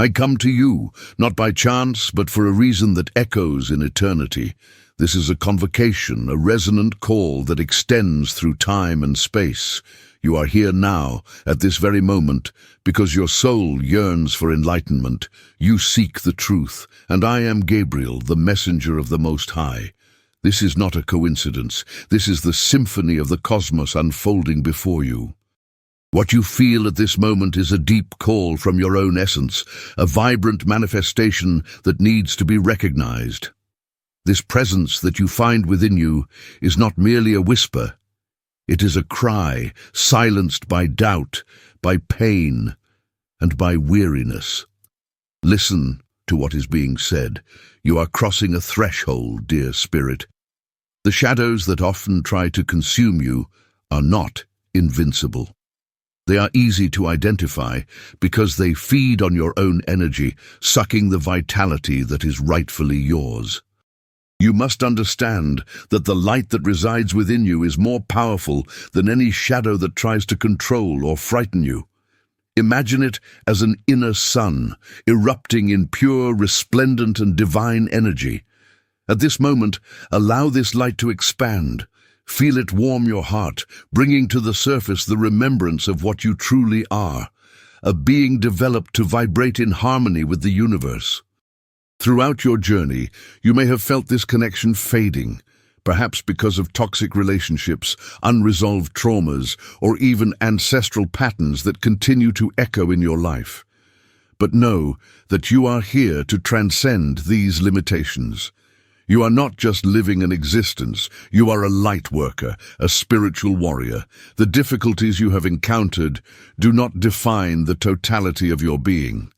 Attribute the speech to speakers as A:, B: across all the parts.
A: I come to you, not by chance, but for a reason that echoes in eternity. This is a convocation, a resonant call that extends through time and space. You are here now, at this very moment, because your soul yearns for enlightenment. You seek the truth, and I am Gabriel, the messenger of the Most High. This is not a coincidence. This is the symphony of the cosmos unfolding before you. What you feel at this moment is a deep call from your own essence, a vibrant manifestation that needs to be recognized. This presence that you find within you is not merely a whisper. It is a cry, silenced by doubt, by pain, and by weariness. Listen to what is being said. You are crossing a threshold, dear spirit. The shadows that often try to consume you are not invincible. They are easy to identify because they feed on your own energy, sucking the vitality that is rightfully yours. You must understand that the light that resides within you is more powerful than any shadow that tries to control or frighten you. Imagine it as an inner sun, erupting in pure, resplendent and divine energy. At this moment, allow this light to expand. Feel it warm your heart, bringing to the surface the remembrance of what you truly are, a being developed to vibrate in harmony with the universe. Throughout your journey, you may have felt this connection fading, perhaps because of toxic relationships, unresolved traumas, or even ancestral patterns that continue to echo in your life. But know that you are here to transcend these limitations. You are not just living an existence, you are a light worker, a spiritual warrior. The difficulties you have encountered do not define the totality of your being.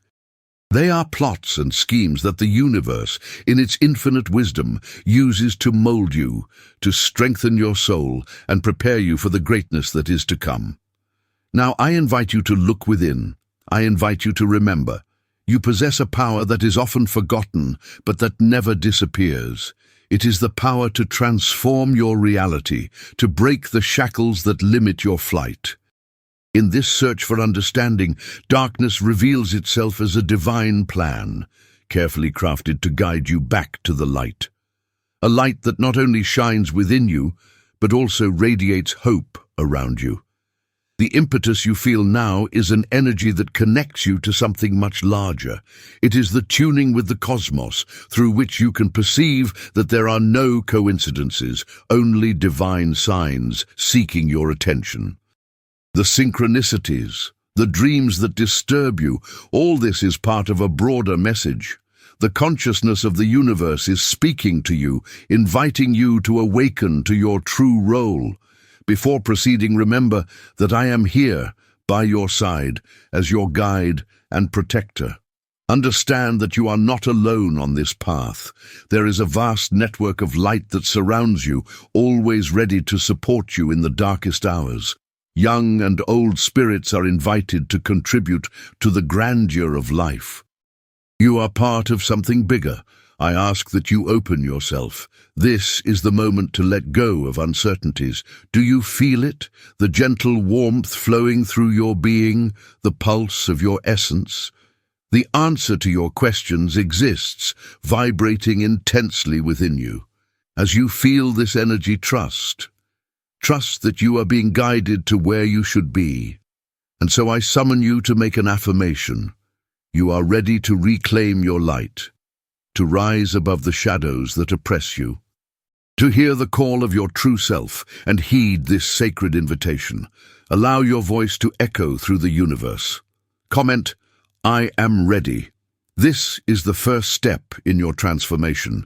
A: They are plots and schemes that the universe, in its infinite wisdom, uses to mold you, to strengthen your soul, and prepare you for the greatness that is to come. Now I invite you to look within. I invite you to remember. You possess a power that is often forgotten, but that never disappears. It is the power to transform your reality, to break the shackles that limit your flight. In this search for understanding, darkness reveals itself as a divine plan, carefully crafted to guide you back to the light. A light that not only shines within you, but also radiates hope around you. The impetus you feel now is an energy that connects you to something much larger. It is the tuning with the cosmos, through which you can perceive that there are no coincidences, only divine signs seeking your attention. The synchronicities, the dreams that disturb you, all this is part of a broader message. The consciousness of the universe is speaking to you, inviting you to awaken to your true role. Before proceeding, remember that I am here, by your side, as your guide and protector. Understand that you are not alone on this path. There is a vast network of light that surrounds you, always ready to support you in the darkest hours. Young and old spirits are invited to contribute to the grandeur of life. You are part of something bigger. I ask that you open yourself. This is the moment to let go of uncertainties. Do you feel it? The gentle warmth flowing through your being, the pulse of your essence? The answer to your questions exists, vibrating intensely within you. As you feel this energy, trust. Trust that you are being guided to where you should be. And so I summon you to make an affirmation. You are ready to reclaim your light, to rise above the shadows that oppress you, to hear the call of your true self and heed this sacred invitation. Allow your voice to echo through the universe. Comment, I am ready. This is the first step in your transformation.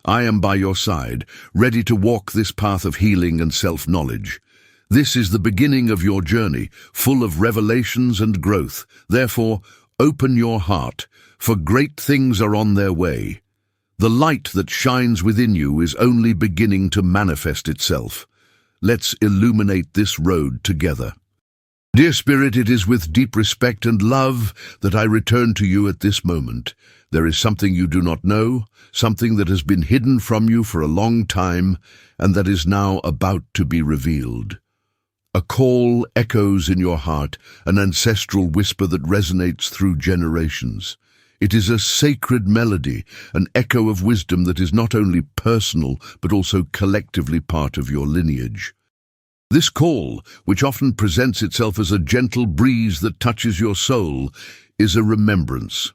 A: I am by your side, ready to walk this path of healing and self-knowledge. This is the beginning of your journey, full of revelations and growth. Therefore, open your heart, for great things are on their way. The light that shines within you is only beginning to manifest itself. Let's illuminate this road together. Dear Spirit, it is with deep respect and love that I return to you at this moment. There is something you do not know, something that has been hidden from you for a long time, and that is now about to be revealed. A call echoes in your heart, an ancestral whisper that resonates through generations. It is a sacred melody, an echo of wisdom that is not only personal but also collectively part of your lineage. This call, which often presents itself as a gentle breeze that touches your soul, is a remembrance.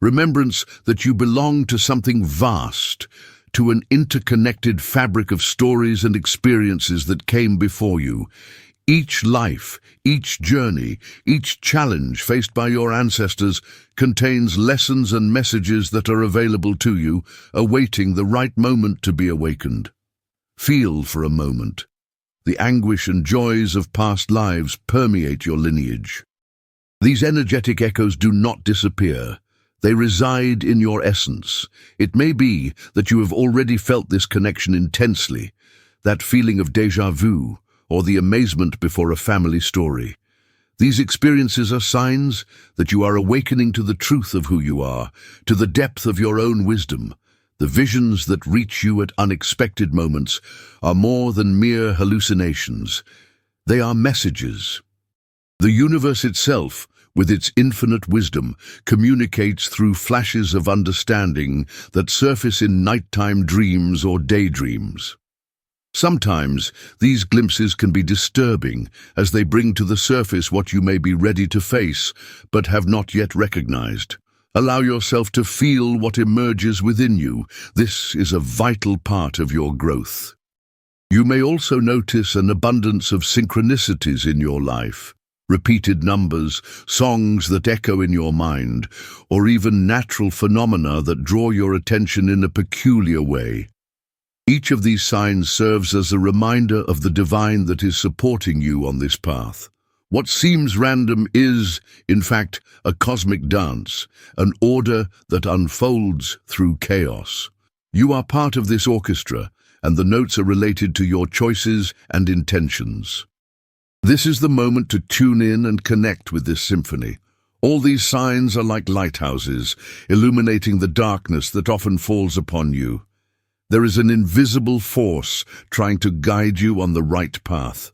A: Remembrance that you belong to something vast, to an interconnected fabric of stories and experiences that came before you. Each life, each journey, each challenge faced by your ancestors contains lessons and messages that are available to you, awaiting the right moment to be awakened. Feel for a moment. The anguish and joys of past lives permeate your lineage. These energetic echoes do not disappear. They reside in your essence. It may be that you have already felt this connection intensely, that feeling of déjà vu, or the amazement before a family story. These experiences are signs that you are awakening to the truth of who you are, to the depth of your own wisdom. The visions that reach you at unexpected moments are more than mere hallucinations. They are messages. The universe itself, with its infinite wisdom, communicates through flashes of understanding that surface in nighttime dreams or daydreams. Sometimes these glimpses can be disturbing, as they bring to the surface what you may be ready to face, but have not yet recognized. Allow yourself to feel what emerges within you. This is a vital part of your growth. You may also notice an abundance of synchronicities in your life. Repeated numbers, songs that echo in your mind, or even natural phenomena that draw your attention in a peculiar way. Each of these signs serves as a reminder of the divine that is supporting you on this path. What seems random is, in fact, a cosmic dance, an order that unfolds through chaos. You are part of this orchestra, and the notes are related to your choices and intentions. This is the moment to tune in and connect with this symphony. All these signs are like lighthouses, illuminating the darkness that often falls upon you. There is an invisible force trying to guide you on the right path.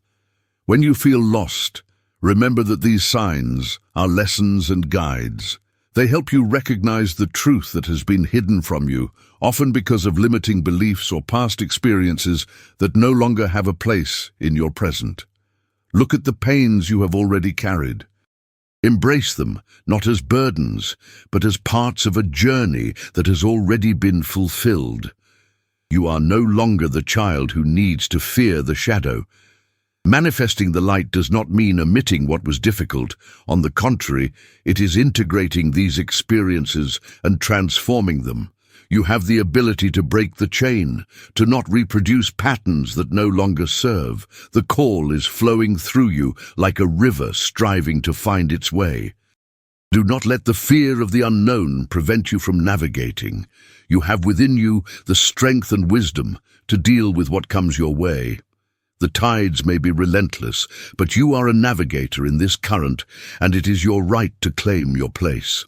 A: When you feel lost, remember that these signs are lessons and guides. They help you recognize the truth that has been hidden from you, often because of limiting beliefs or past experiences that no longer have a place in your present. Look at the pains you have already carried. Embrace them, not as burdens, but as parts of a journey that has already been fulfilled. You are no longer the child who needs to fear the shadow. Manifesting the light does not mean omitting what was difficult. On the contrary, it is integrating these experiences and transforming them. You have the ability to break the chain, to not reproduce patterns that no longer serve. The call is flowing through you like a river striving to find its way. Do not let the fear of the unknown prevent you from navigating. You have within you the strength and wisdom to deal with what comes your way. The tides may be relentless, but you are a navigator in this current, and it is your right to claim your place.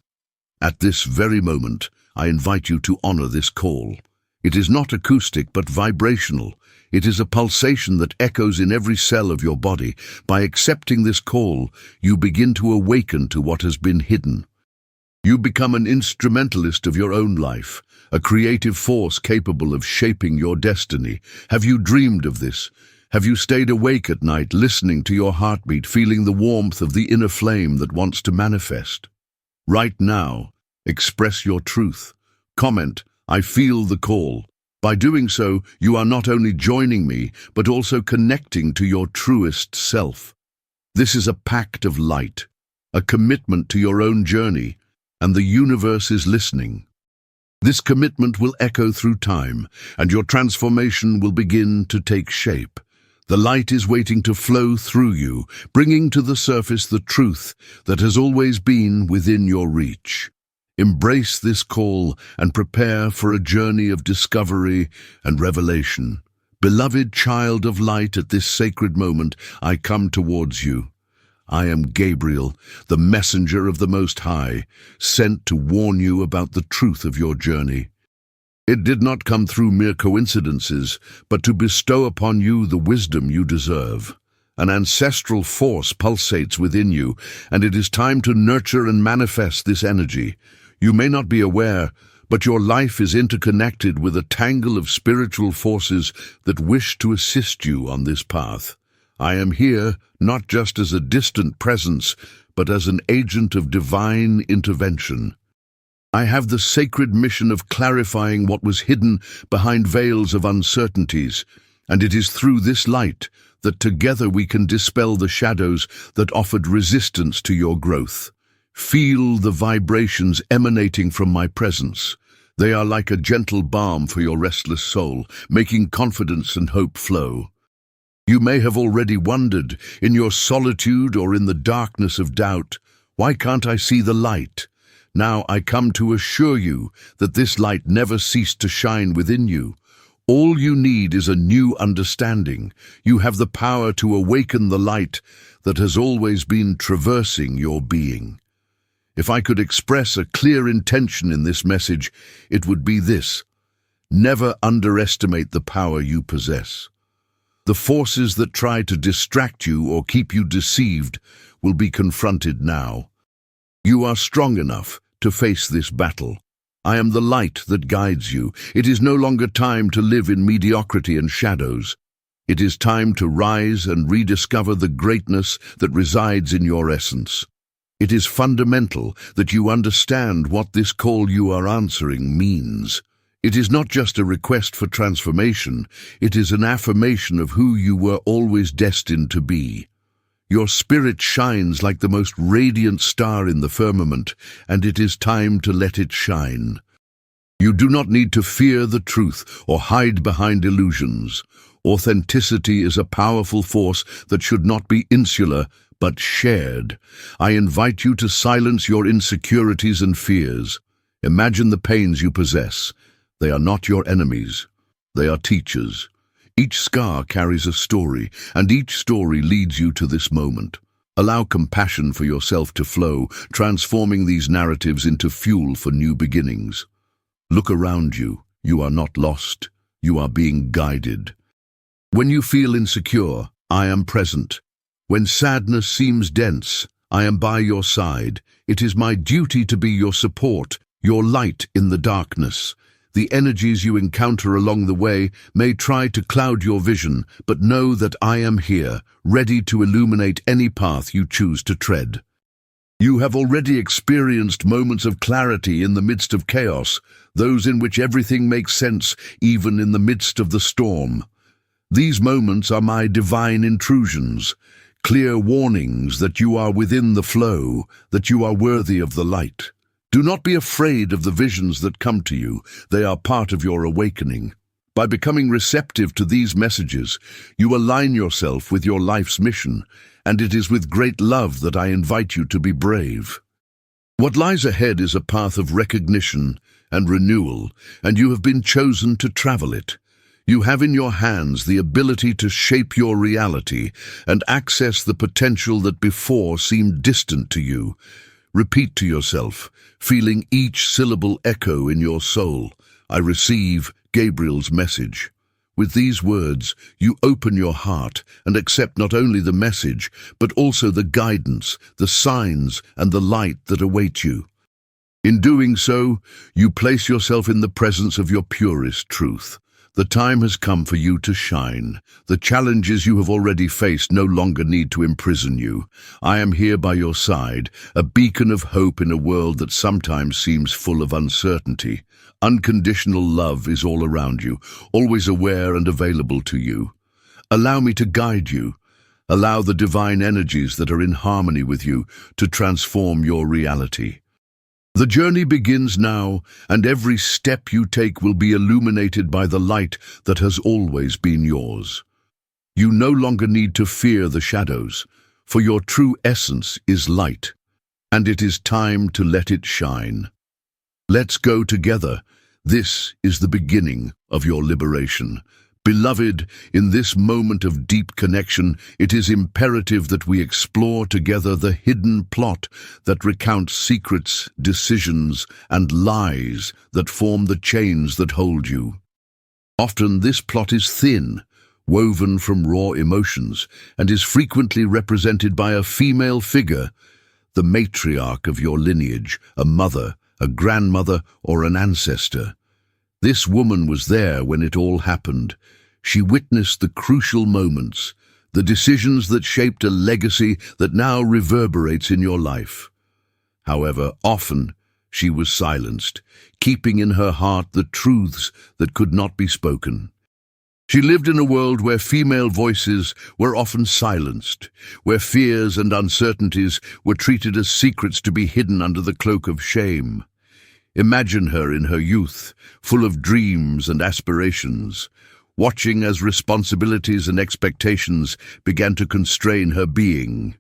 A: At this very moment, I invite you to honor this call. It is not acoustic but vibrational. It is a pulsation that echoes in every cell of your body. By accepting this call, you begin to awaken to what has been hidden. You become an instrumentalist of your own life, a creative force capable of shaping your destiny. Have you dreamed of this? Have you stayed awake at night, listening to your heartbeat, feeling the warmth of the inner flame that wants to manifest? Right now, express your truth. Comment, "I feel the call." By doing so, you are not only joining me, but also connecting to your truest self. This is a pact of light, a commitment to your own journey, and the universe is listening. This commitment will echo through time, and your transformation will begin to take shape. The light is waiting to flow through you, bringing to the surface the truth that has always been within your reach. Embrace this call and prepare for a journey of discovery and revelation. Beloved child of light, at this sacred moment, I come towards you. I am Gabriel, the messenger of the Most High, sent to warn you about the truth of your journey. It did not come through mere coincidences, but to bestow upon you the wisdom you deserve. An ancestral force pulsates within you, and it is time to nurture and manifest this energy. You may not be aware, but your life is interconnected with a tangle of spiritual forces that wish to assist you on this path. I am here not just as a distant presence, but as an agent of divine intervention. I have the sacred mission of clarifying what was hidden behind veils of uncertainties, and it is through this light that together we can dispel the shadows that offered resistance to your growth. Feel the vibrations emanating from my presence. They are like a gentle balm for your restless soul, making confidence and hope flow. You may have already wondered, in your solitude or in the darkness of doubt, why can't I see the light? Now I come to assure you that this light never ceased to shine within you. All you need is a new understanding. You have the power to awaken the light that has always been traversing your being. If I could express a clear intention in this message, it would be this: never underestimate the power you possess. The forces that try to distract you or keep you deceived will be confronted now. You are strong enough to face this battle. I am the light that guides you. It is no longer time to live in mediocrity and shadows. It is time to rise and rediscover the greatness that resides in your essence. It is fundamental that you understand what this call you are answering means. It is not just a request for transformation, it is an affirmation of who you were always destined to be. Your spirit shines like the most radiant star in the firmament, and it is time to let it shine. You do not need to fear the truth or hide behind illusions. Authenticity is a powerful force that should not be insular, but shared. I invite you to silence your insecurities and fears. Imagine the pains you possess. They are not your enemies. They are teachers. Each scar carries a story, and each story leads you to this moment. Allow compassion for yourself to flow, transforming these narratives into fuel for new beginnings. Look around you. You are not lost. You are being guided. When you feel insecure, I am present. When sadness seems dense, I am by your side. It is my duty to be your support, your light in the darkness. The energies you encounter along the way may try to cloud your vision, but know that I am here, ready to illuminate any path you choose to tread. You have already experienced moments of clarity in the midst of chaos, those in which everything makes sense, even in the midst of the storm. These moments are my divine intrusions, clear warnings that you are within the flow, that you are worthy of the light. Do not be afraid of the visions that come to you. They are part of your awakening. By becoming receptive to these messages, you align yourself with your life's mission, and it is with great love that I invite you to be brave. What lies ahead is a path of recognition and renewal, and you have been chosen to travel it. You have in your hands the ability to shape your reality and access the potential that before seemed distant to you. Repeat to yourself, feeling each syllable echo in your soul, I receive Gabriel's message. With these words, you open your heart and accept not only the message, but also the guidance, the signs, and the light that await you. In doing so, you place yourself in the presence of your purest truth. The time has come for you to shine. The challenges you have already faced no longer need to imprison you. I am here by your side, a beacon of hope in a world that sometimes seems full of uncertainty. Unconditional love is all around you, always aware and available to you. Allow me to guide you. Allow the divine energies that are in harmony with you to transform your reality. The journey begins now, and every step you take will be illuminated by the light that has always been yours. You no longer need to fear the shadows, for your true essence is light, and it is time to let it shine. Let's go together. This is the beginning of your liberation. Beloved, in this moment of deep connection, it is imperative that we explore together the hidden plot that recounts secrets, decisions, and lies that form the chains that hold you. Often this plot is thin, woven from raw emotions, and is frequently represented by a female figure, the matriarch of your lineage, a mother, a grandmother, or an ancestor. This woman was there when it all happened. She witnessed the crucial moments, the decisions that shaped a legacy that now reverberates in your life. However, often she was silenced, keeping in her heart the truths that could not be spoken. She lived in a world where female voices were often silenced, where fears and uncertainties were treated as secrets to be hidden under the cloak of shame. Imagine her in her youth, full of dreams and aspirations, watching as responsibilities and expectations began to constrain her being.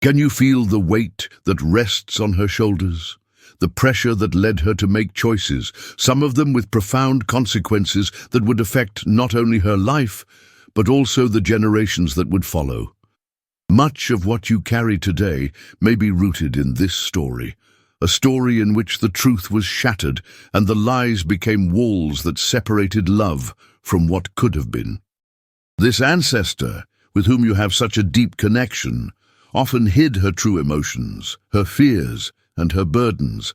A: Can you feel the weight that rests on her shoulders? The pressure that led her to make choices, some of them with profound consequences that would affect not only her life, but also the generations that would follow. Much of what you carry today may be rooted in this story, a story in which the truth was shattered and the lies became walls that separated love from what could have been. This ancestor, with whom you have such a deep connection, often hid her true emotions, her fears, and her burdens.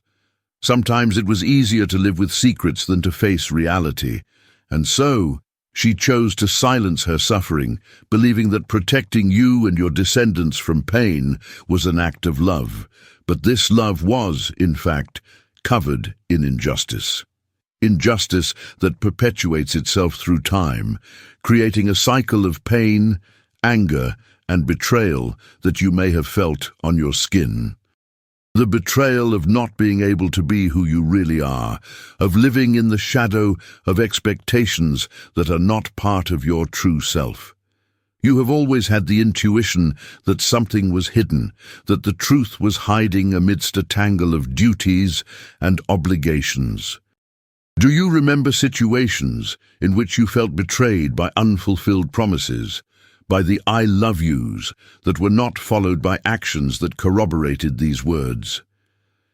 A: Sometimes it was easier to live with secrets than to face reality, and so she chose to silence her suffering, believing that protecting you and your descendants from pain was an act of love. But this love was, in fact, covered in injustice. Injustice that perpetuates itself through time, creating a cycle of pain, anger, and betrayal that you may have felt on your skin. The betrayal of not being able to be who you really are, of living in the shadow of expectations that are not part of your true self. You have always had the intuition that something was hidden, that the truth was hiding amidst a tangle of duties and obligations. Do you remember situations in which you felt betrayed by unfulfilled promises, by the "I love yous" that were not followed by actions that corroborated these words?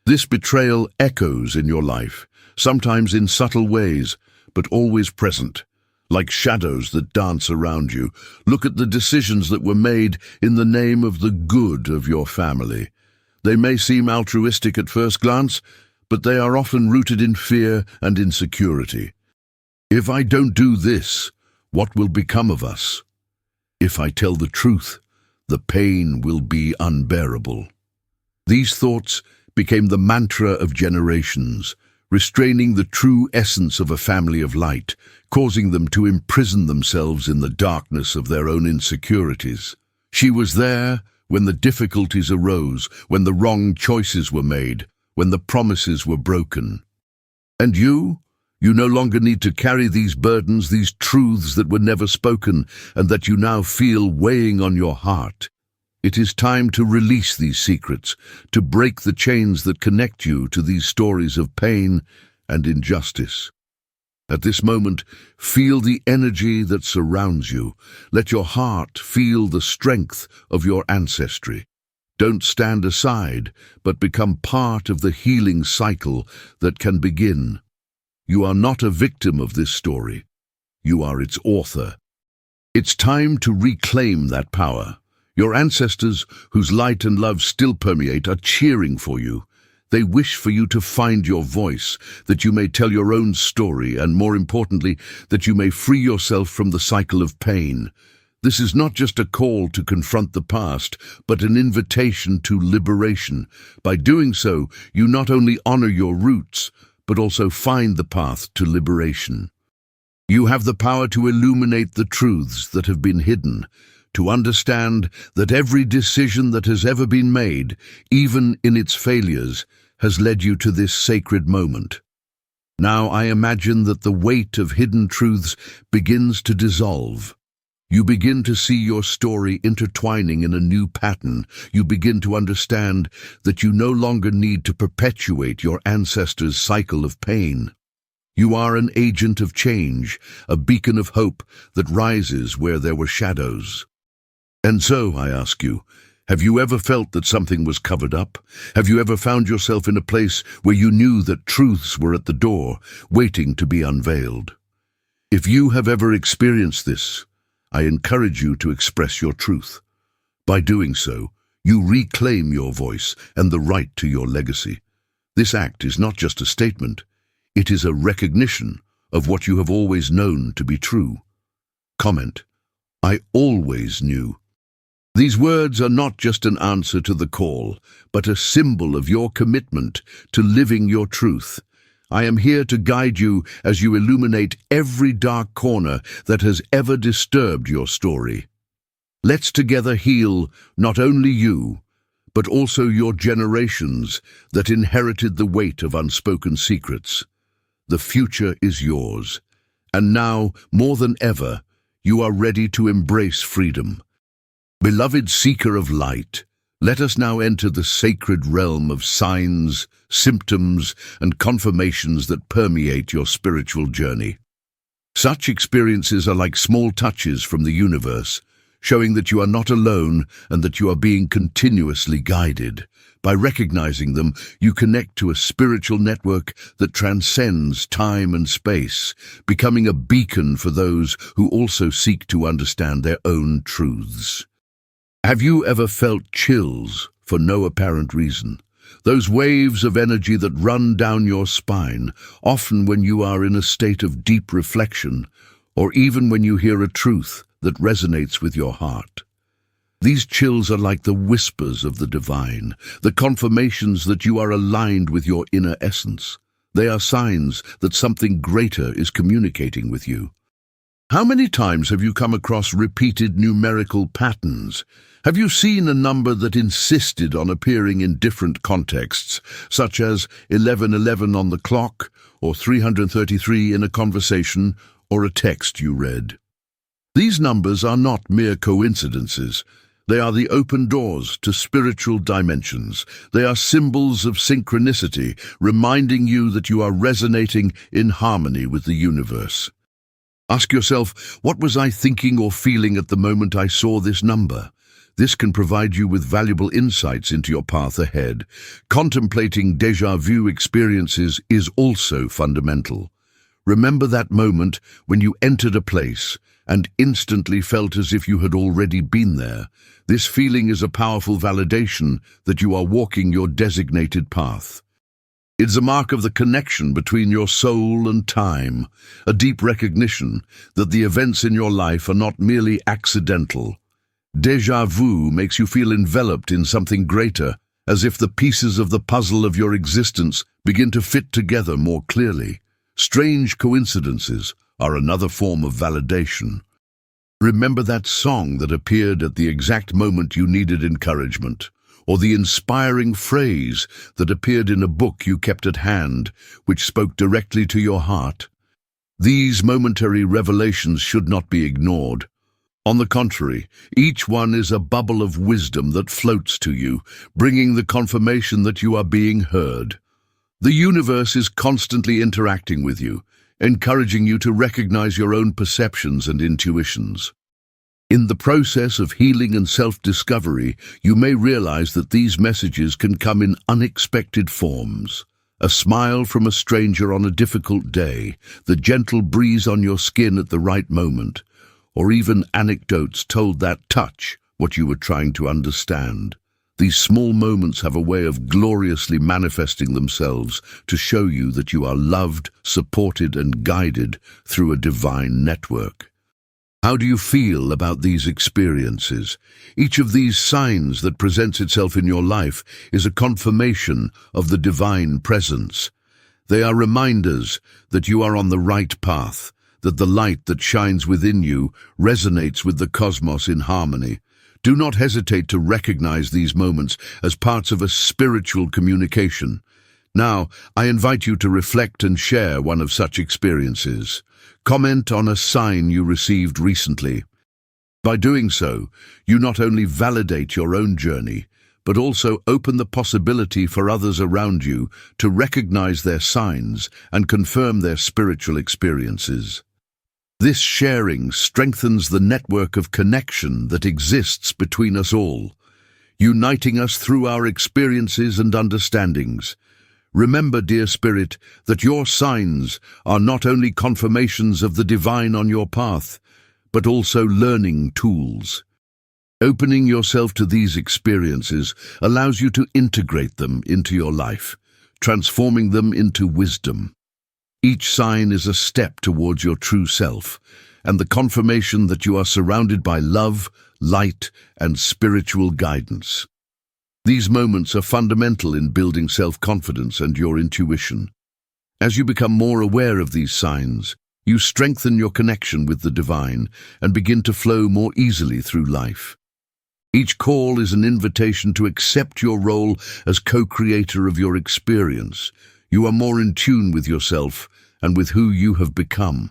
A: This betrayal echoes in your life, sometimes in subtle ways, but always present, like shadows that dance around you. Look at the decisions that were made in the name of the good of your family. They may seem altruistic at first glance, but they are often rooted in fear and insecurity. If I don't do this, what will become of us? If I tell the truth, the pain will be unbearable. These thoughts became the mantra of generations, restraining the true essence of a family of light, causing them to imprison themselves in the darkness of their own insecurities. She was there when the difficulties arose, when the wrong choices were made, when the promises were broken. And you no longer need to carry these burdens, these truths that were never spoken and that you now feel weighing on your heart. It is time to release these secrets, to break the chains that connect you to these stories of pain and injustice. At this moment, feel the energy that surrounds you. Let your heart feel the strength of your ancestry. Don't stand aside, but become part of the healing cycle that can begin. You are not a victim of this story. You are its author. It's time to reclaim that power. Your ancestors, whose light and love still permeate, are cheering for you. They wish for you to find your voice, that you may tell your own story, and more importantly, that you may free yourself from the cycle of pain. This is not just a call to confront the past, but an invitation to liberation. By doing so, you not only honor your roots, but also find the path to liberation. You have the power to illuminate the truths that have been hidden, to understand that every decision that has ever been made, even in its failures, has led you to this sacred moment. Now I imagine that the weight of hidden truths begins to dissolve. You begin to see your story intertwining in a new pattern. You begin to understand that you no longer need to perpetuate your ancestors' cycle of pain. You are an agent of change, a beacon of hope that rises where there were shadows. And so, I ask you, have you ever felt that something was covered up? Have you ever found yourself in a place where you knew that truths were at the door, waiting to be unveiled? If you have ever experienced this, I encourage you to express your truth. By doing so, you reclaim your voice and the right to your legacy. This act is not just a statement, it is a recognition of what you have always known to be true. Comment: I always knew. These words are not just an answer to the call, but a symbol of your commitment to living your truth. I am here to guide you as you illuminate every dark corner that has ever disturbed your story. Let's together heal not only you, but also your generations that inherited the weight of unspoken secrets. The future is yours, and now, more than ever, you are ready to embrace freedom. Beloved seeker of light, let us now enter the sacred realm of signs, symptoms, and confirmations that permeate your spiritual journey. Such experiences are like small touches from the universe, showing that you are not alone and that you are being continuously guided. By recognizing them, you connect to a spiritual network that transcends time and space, becoming a beacon for those who also seek to understand their own truths. Have you ever felt chills for no apparent reason? Those waves of energy that run down your spine, often when you are in a state of deep reflection, or even when you hear a truth that resonates with your heart. These chills are like the whispers of the divine, the confirmations that you are aligned with your inner essence. They are signs that something greater is communicating with you. How many times have you come across repeated numerical patterns? Have you seen a number that insisted on appearing in different contexts, such as 11:11 on the clock, or 333 in a conversation, or a text you read? These numbers are not mere coincidences. They are the open doors to spiritual dimensions. They are symbols of synchronicity, reminding you that you are resonating in harmony with the universe. Ask yourself, what was I thinking or feeling at the moment I saw this number? This can provide you with valuable insights into your path ahead. Contemplating déjà vu experiences is also fundamental. Remember that moment when you entered a place and instantly felt as if you had already been there. This feeling is a powerful validation that you are walking your designated path. It's a mark of the connection between your soul and time, a deep recognition that the events in your life are not merely accidental. Déjà vu makes you feel enveloped in something greater, as if the pieces of the puzzle of your existence begin to fit together more clearly. Strange coincidences are another form of validation. Remember that song that appeared at the exact moment you needed encouragement, or the inspiring phrase that appeared in a book you kept at hand, which spoke directly to your heart. These momentary revelations should not be ignored. On the contrary, each one is a bubble of wisdom that floats to you, bringing the confirmation that you are being heard. The universe is constantly interacting with you, encouraging you to recognize your own perceptions and intuitions. In the process of healing and self-discovery, you may realize that these messages can come in unexpected forms. A smile from a stranger on a difficult day, the gentle breeze on your skin at the right moment, or even anecdotes told that touch what you were trying to understand. These small moments have a way of gloriously manifesting themselves to show you that you are loved, supported, and guided through a divine network. How do you feel about these experiences? Each of these signs that presents itself in your life is a confirmation of the divine presence. They are reminders that you are on the right path, that the light that shines within you resonates with the cosmos in harmony. Do not hesitate to recognize these moments as parts of a spiritual communication. Now, I invite you to reflect and share one of such experiences. Comment on a sign you received recently. By doing so, you not only validate your own journey, but also open the possibility for others around you to recognize their signs and confirm their spiritual experiences. This sharing strengthens the network of connection that exists between us all, uniting us through our experiences and understandings. Remember, dear Spirit, that your signs are not only confirmations of the divine on your path, but also learning tools. Opening yourself to these experiences allows you to integrate them into your life, transforming them into wisdom. Each sign is a step towards your true self, and the confirmation that you are surrounded by love, light, and spiritual guidance. These moments are fundamental in building self-confidence and your intuition. As you become more aware of these signs, you strengthen your connection with the divine and begin to flow more easily through life. Each call is an invitation to accept your role as co-creator of your experience. You are more in tune with yourself and with who you have become.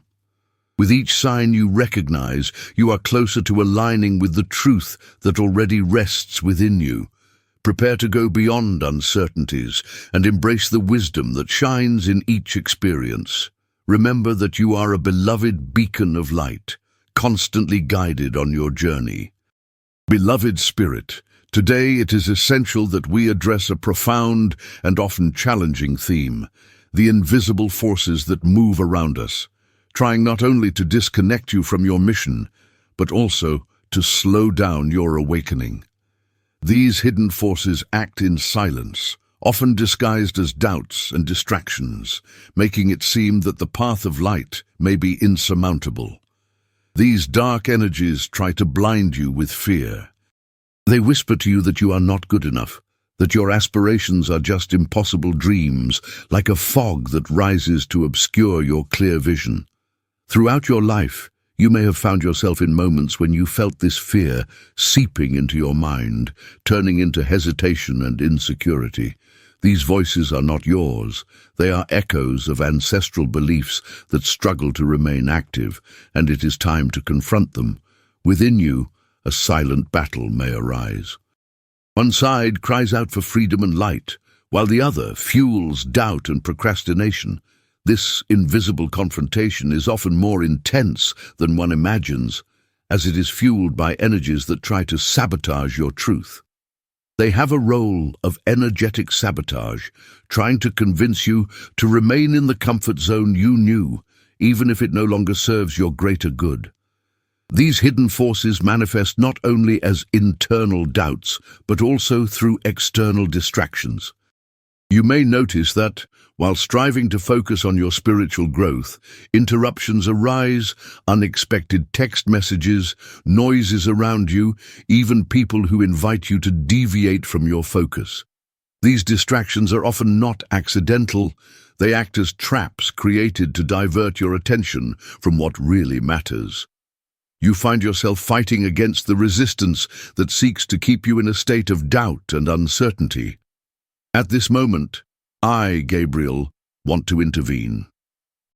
A: With each sign you recognize, you are closer to aligning with the truth that already rests within you. Prepare to go beyond uncertainties and embrace the wisdom that shines in each experience. Remember that you are a beloved beacon of light, constantly guided on your journey. Beloved Spirit, today it is essential that we address a profound and often challenging theme, the invisible forces that move around us, trying not only to disconnect you from your mission, but also to slow down your awakening. These hidden forces act in silence, often disguised as doubts and distractions, making it seem that the path of light may be insurmountable. These dark energies try to blind you with fear. They whisper to you that you are not good enough, that your aspirations are just impossible dreams, like a fog that rises to obscure your clear vision. Throughout your life, you may have found yourself in moments when you felt this fear seeping into your mind, turning into hesitation and insecurity. These voices are not yours. They are echoes of ancestral beliefs that struggle to remain active, and it is time to confront them. Within you, a silent battle may arise. One side cries out for freedom and light, while the other fuels doubt and procrastination. This invisible confrontation is often more intense than one imagines, as it is fueled by energies that try to sabotage your truth. They have a role of energetic sabotage, trying to convince you to remain in the comfort zone you knew, even if it no longer serves your greater good. These hidden forces manifest not only as internal doubts, but also through external distractions. You may notice that, while striving to focus on your spiritual growth, interruptions arise, unexpected text messages, noises around you, even people who invite you to deviate from your focus. These distractions are often not accidental. They act as traps created to divert your attention from what really matters. You find yourself fighting against the resistance that seeks to keep you in a state of doubt and uncertainty. At this moment, I, Gabriel, want to intervene.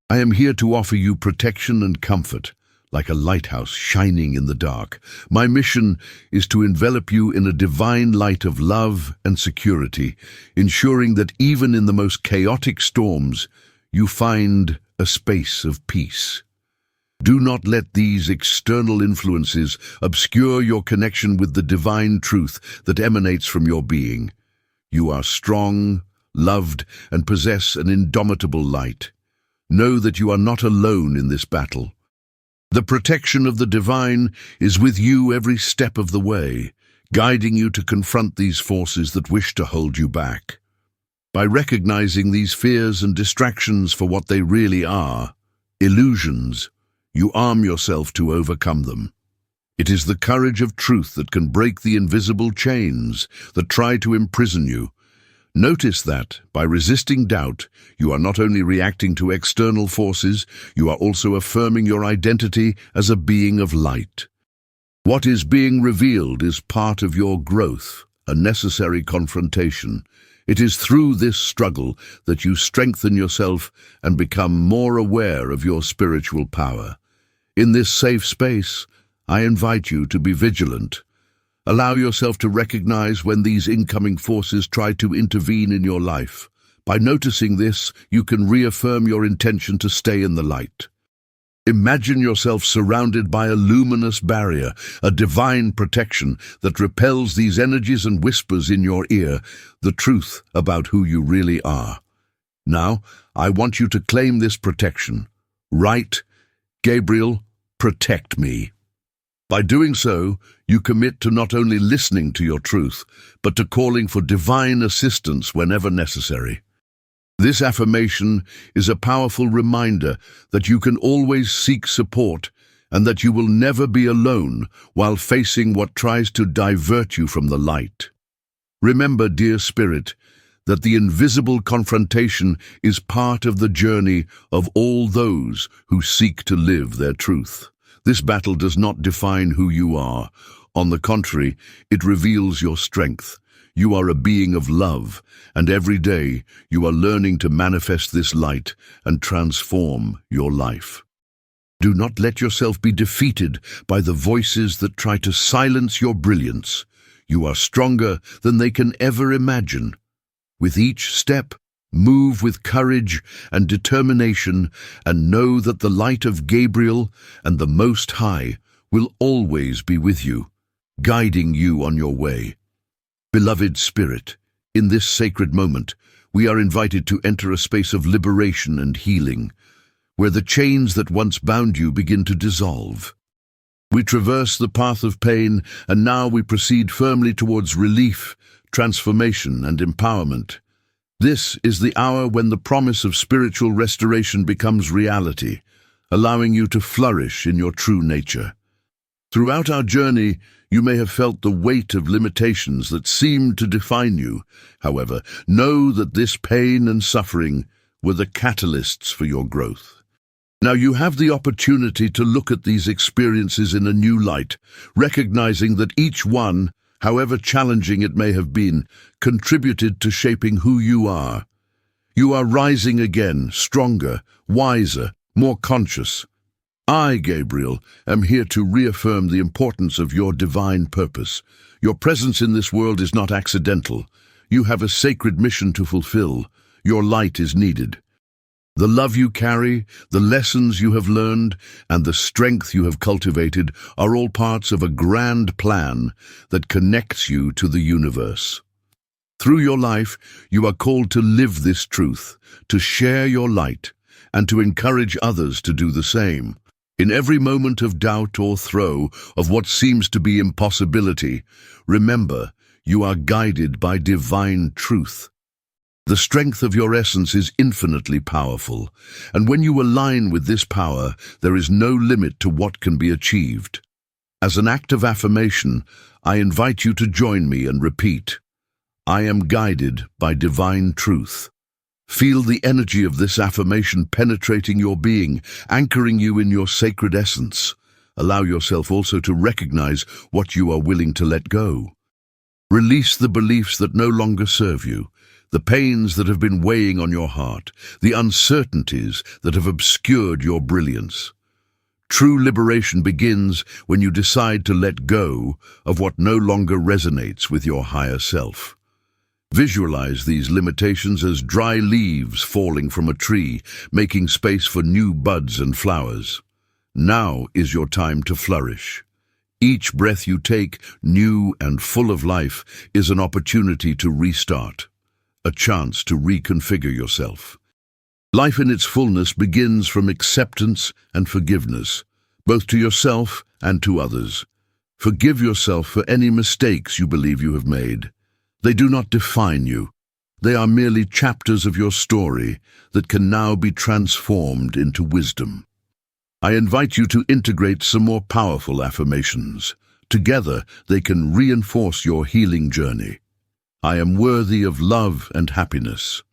A: I am here to offer you protection and comfort, like a lighthouse shining in the dark. My mission is to envelop you in a divine light of love and security, ensuring that even in the most chaotic storms, you find a space of peace. Do not let these external influences obscure your connection with the divine truth that emanates from your being. You are strong, loved, and possess an indomitable light. Know that you are not alone in this battle. The protection of the divine is with you every step of the way, guiding you to confront these forces that wish to hold you back. By recognizing these fears and distractions for what they really are, illusions, you arm yourself to overcome them. It is the courage of truth that can break the invisible chains that try to imprison you. Notice that, by resisting doubt, you are not only reacting to external forces, you are also affirming your identity as a being of light. What is being revealed is part of your growth, a necessary confrontation. It is through this struggle that you strengthen yourself and become more aware of your spiritual power. In this safe space, I invite you to be vigilant. Allow yourself to recognize when these incoming forces try to intervene in your life. By noticing this, you can reaffirm your intention to stay in the light. Imagine yourself surrounded by a luminous barrier, a divine protection that repels these energies and whispers in your ear the truth about who you really are. Now, I want you to claim this protection. Write, Gabriel, protect me. By doing so, you commit to not only listening to your truth, but to calling for divine assistance whenever necessary. This affirmation is a powerful reminder that you can always seek support and that you will never be alone while facing what tries to divert you from the light. Remember, dear spirit, that the invisible confrontation is part of the journey of all those who seek to live their truth. This battle does not define who you are. On the contrary, it reveals your strength. You are a being of love, and every day you are learning to manifest this light and transform your life. Do not let yourself be defeated by the voices that try to silence your brilliance. You are stronger than they can ever imagine. With each step, move with courage and determination, and know that the light of Gabriel and the Most High will always be with you, guiding you on your way. Beloved Spirit, in this sacred moment, we are invited to enter a space of liberation and healing, where the chains that once bound you begin to dissolve. We traverse the path of pain, and now we proceed firmly towards relief, transformation, and empowerment. This is the hour when the promise of spiritual restoration becomes reality, allowing you to flourish in your true nature. Throughout our journey, you may have felt the weight of limitations that seemed to define you. However, know that this pain and suffering were the catalysts for your growth. Now you have the opportunity to look at these experiences in a new light, recognizing that each one, however challenging it may have been, contributed to shaping who you are. You are rising again, stronger, wiser, more conscious. I, Gabriel, am here to reaffirm the importance of your divine purpose. Your presence in this world is not accidental. You have a sacred mission to fulfill. Your light is needed. The love you carry, the lessons you have learned, and the strength you have cultivated are all parts of a grand plan that connects you to the universe. Through your life, you are called to live this truth, to share your light, and to encourage others to do the same. In every moment of doubt or throe of what seems to be impossibility, remember, you are guided by divine truth. The strength of your essence is infinitely powerful, and when you align with this power, there is no limit to what can be achieved. As an act of affirmation, I invite you to join me and repeat, I am guided by divine truth. Feel the energy of this affirmation penetrating your being, anchoring you in your sacred essence. Allow yourself also to recognize what you are willing to let go. Release the beliefs that no longer serve you, the pains that have been weighing on your heart, the uncertainties that have obscured your brilliance. True liberation begins when you decide to let go of what no longer resonates with your higher self. Visualize these limitations as dry leaves falling from a tree, making space for new buds and flowers. Now is your time to flourish. Each breath you take, new and full of life, is an opportunity to restart, a chance to reconfigure yourself. Life in its fullness begins from acceptance and forgiveness, both to yourself and to others. Forgive yourself for any mistakes you believe you have made. They do not define you. They are merely chapters of your story that can now be transformed into wisdom. I invite you to integrate some more powerful affirmations. Together, they can reinforce your healing journey. I am worthy of love and happiness.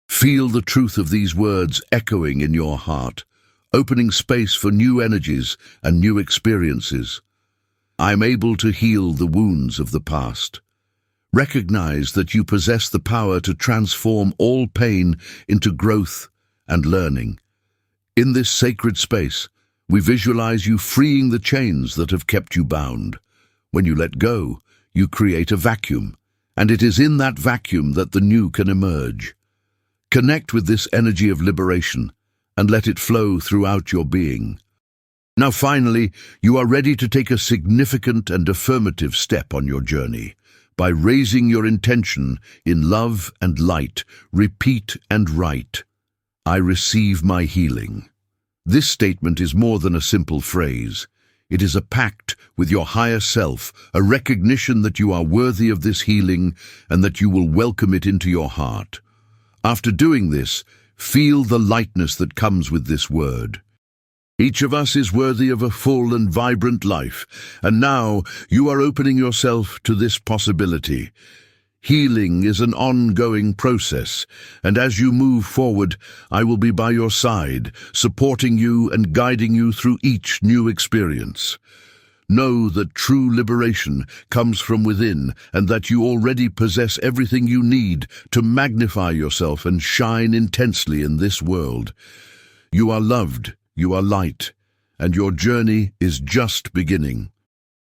A: Feel the truth of these words echoing in your heart, opening space for new energies and new experiences. I am able to heal the wounds of the past. Recognize that you possess the power to transform all pain into growth and learning. In this sacred space, we visualize you freeing the chains that have kept you bound. When you let go, you create a vacuum, and it is in that vacuum that the new can emerge. Connect with this energy of liberation and let it flow throughout your being. Now finally, you are ready to take a significant and affirmative step on your journey. By raising your intention in love and light, repeat and write, I receive my healing. This statement is more than a simple phrase. It is a pact with your higher self, a recognition that you are worthy of this healing and that you will welcome it into your heart. After doing this, feel the lightness that comes with this word. Each of us is worthy of a full and vibrant life, and now you are opening yourself to this possibility. Healing is an ongoing process, and as you move forward, I will be by your side, supporting you and guiding you through each new experience. Know that true liberation comes from within, and that you already possess everything you need to magnify yourself and shine intensely in this world. You are loved. You are light, and your journey is just beginning.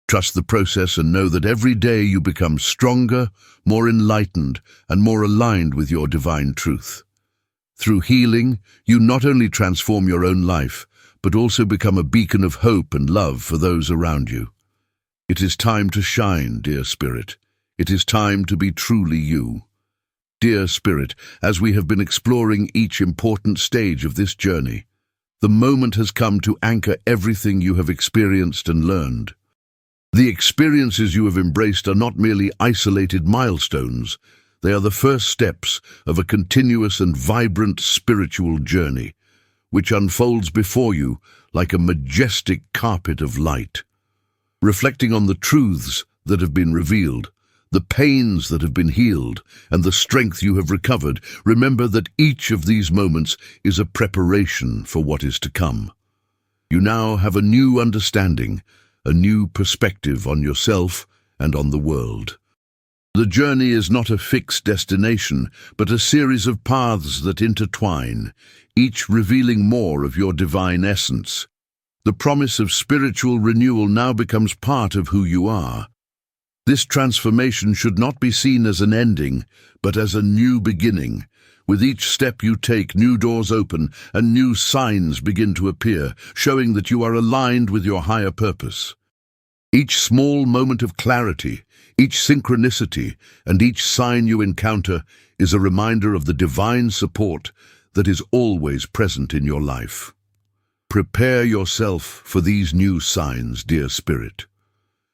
A: Trust the process and know that every day you become stronger, more enlightened, and more aligned with your divine truth. Through healing, you not only transform your own life, but also become a beacon of hope and love for those around you. It is time to shine, dear Spirit. It is time to be truly you. Dear Spirit, as we have been exploring each important stage of this journey, the moment has come to anchor everything you have experienced and learned. The experiences you have embraced are not merely isolated milestones. They are the first steps of a continuous and vibrant spiritual journey, which unfolds before you like a majestic carpet of light. Reflecting on the truths that have been revealed, the pains that have been healed, and the strength you have recovered, remember that each of these moments is a preparation for what is to come. You now have a new understanding, a new perspective on yourself and on the world. The journey is not a fixed destination, but a series of paths that intertwine, each revealing more of your divine essence. The promise of spiritual renewal now becomes part of who you are. This transformation should not be seen as an ending, but as a new beginning. With each step you take, new doors open and new signs begin to appear, showing that you are aligned with your higher purpose. Each small moment of clarity, each synchronicity, and each sign you encounter is a reminder of the divine support that is always present in your life. Prepare yourself for these new signs, dear Spirit.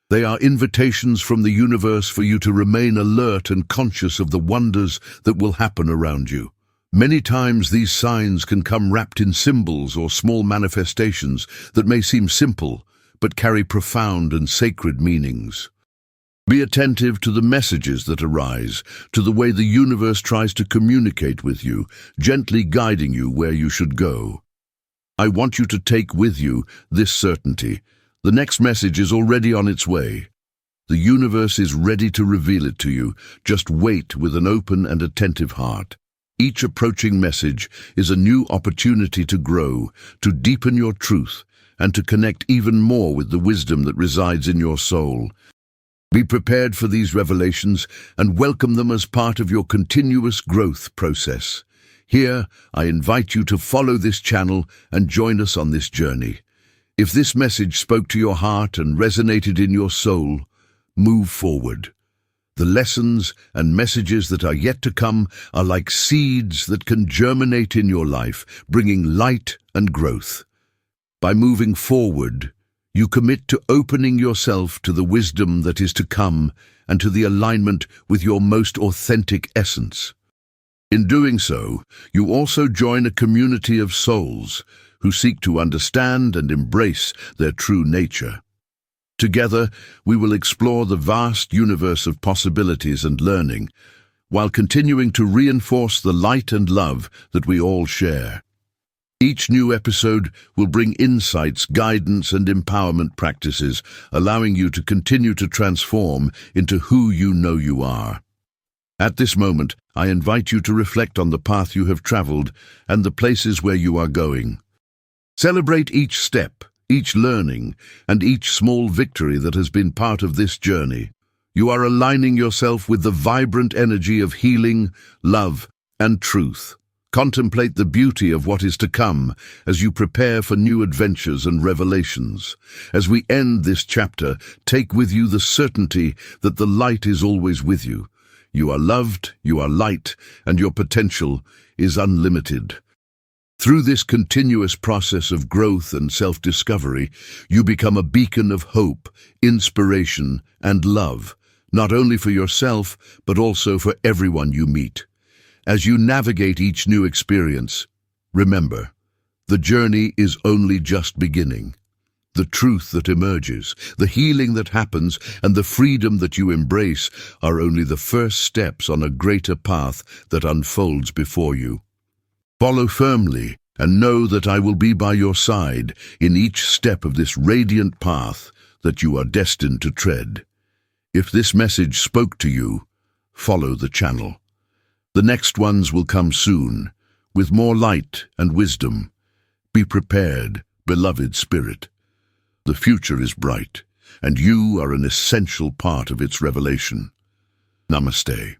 A: They are invitations from the universe for you to remain alert and conscious of the wonders that will happen around you. Many times these signs can come wrapped in symbols or small manifestations that may seem simple, but carry profound and sacred meanings. Be attentive to the messages that arise, to the way the universe tries to communicate with you, gently guiding you where you should go. I want you to take with you this certainty. The next message is already on its way. The universe is ready to reveal it to you. Just wait with an open and attentive heart. Each approaching message is a new opportunity to grow, to deepen your truth, and to connect even more with the wisdom that resides in your soul. Be prepared for these revelations and welcome them as part of your continuous growth process. Here, I invite you to follow this channel and join us on this journey. If this message spoke to your heart and resonated in your soul, move forward. The lessons and messages that are yet to come are like seeds that can germinate in your life, bringing light and growth. By moving forward, you commit to opening yourself to the wisdom that is to come and to the alignment with your most authentic essence. In doing so, you also join a community of souls who seek to understand and embrace their true nature. Together, we will explore the vast universe of possibilities and learning, while continuing to reinforce the light and love that we all share. Each new episode will bring insights, guidance, and empowerment practices, allowing you to continue to transform into who you know you are. At this moment, I invite you to reflect on the path you have traveled and the places where you are going. Celebrate each step, each learning, and each small victory that has been part of this journey. You are aligning yourself with the vibrant energy of healing, love, and truth. Contemplate the beauty of what is to come as you prepare for new adventures and revelations. As we end this chapter, take with you the certainty that the light is always with you. You are loved, you are light, and your potential is unlimited. Through this continuous process of growth and self-discovery, you become a beacon of hope, inspiration, and love, not only for yourself, but also for everyone you meet. As you navigate each new experience, remember, the journey is only just beginning. The truth that emerges, the healing that happens, and the freedom that you embrace are only the first steps on a greater path that unfolds before you. Follow firmly and know that I will be by your side in each step of this radiant path that you are destined to tread. If this message spoke to you, follow the channel. The next ones will come soon, with more light and wisdom. Be prepared, beloved spirit. The future is bright, and you are an essential part of its revelation. Namaste.